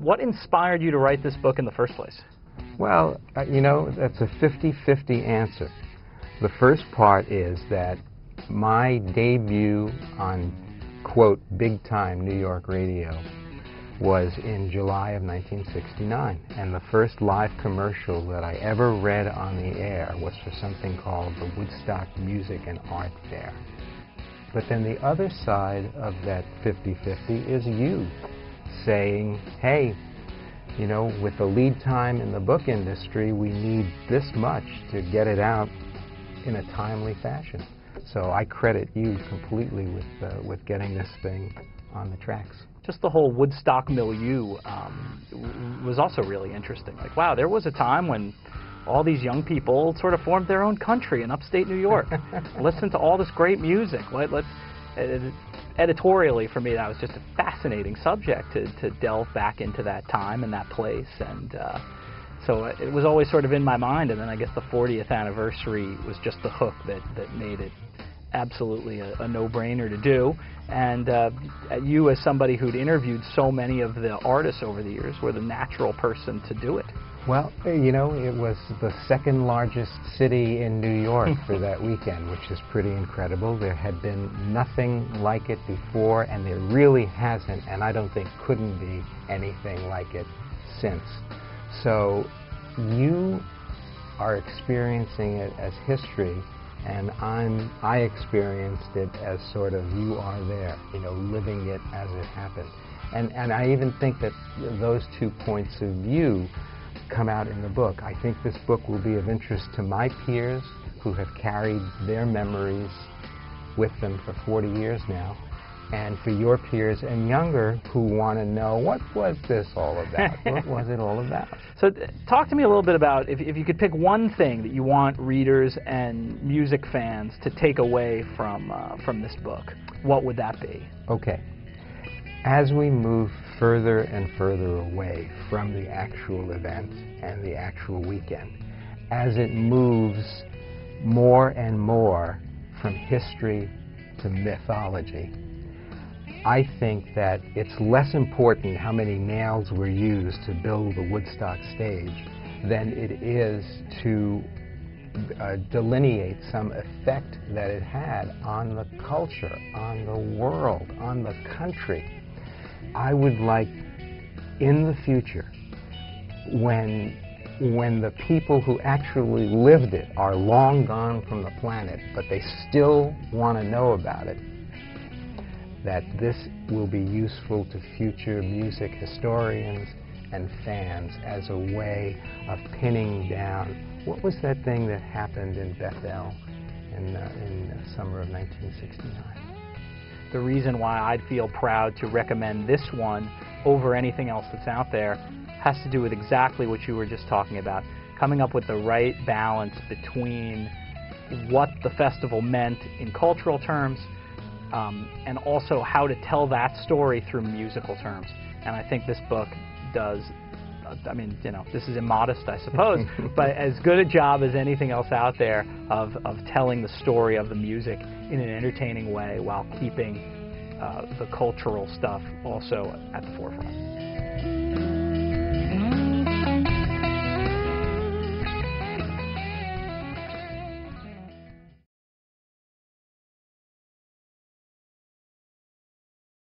What inspired you to write this book in the first place? Well, you know, that's a 50-50 answer. The first part is that my debut on, quote, big-time New York radio was in July of 1969. And the first live commercial that I ever read on the air was for something called the Woodstock Music and Art Fair. But then the other side of that 50-50 is you saying, hey, you know, with the lead time in the book industry, we need this much to get it out in a timely fashion. So I credit you completely with getting this thing on the tracks. Just the whole Woodstock milieu was also really interesting. Like, wow, there was a time when all these young people sort of formed their own country in upstate New York. Listened to all this great music. Editorially, for me, that was just a fascinating subject to delve back into that time and that place. And so it was always sort of in my mind. And then I guess the 40th anniversary was just the hook that made it absolutely a no-brainer to do. And you, as somebody who'd interviewed so many of the artists over the years, were the natural person to do it. Well, you know, it was the second largest city in New York for that weekend, which is pretty incredible. There had been nothing like it before, and there really hasn't, and I don't think couldn't be anything like it since. So you are experiencing it as history, and I experienced it as sort of you are there, you know, living it as it happened. And I even think that those 2 points of view come out in the book. I think this book will be of interest to my peers who have carried their memories with them for 40 years now, and for your peers and younger who want to know, what was this all about? What was it all about? So talk to me a little bit about, if you could pick one thing that you want readers and music fans to take away from this book, what would that be? Okay. As we move further and further away from the actual event and the actual weekend, as it moves more and more from history to mythology, I think that it's less important how many nails were used to build the Woodstock stage than it is to delineate some effect that it had on the culture, on the world, on the country. I would like, in the future, when the people who actually lived it are long gone from the planet, but they still want to know about it, that this will be useful to future music historians and fans as a way of pinning down what was that thing that happened in Bethel in the summer of 1969. The reason why I'd feel proud to recommend this one over anything else that's out there has to do with exactly what you were just talking about, coming up with the right balance between what the festival meant in cultural terms and also how to tell that story through musical terms. And I think this book does, I mean, you know, this is immodest, I suppose, but as good a job as anything else out there of telling the story of the music in an entertaining way while keeping the cultural stuff also at the forefront.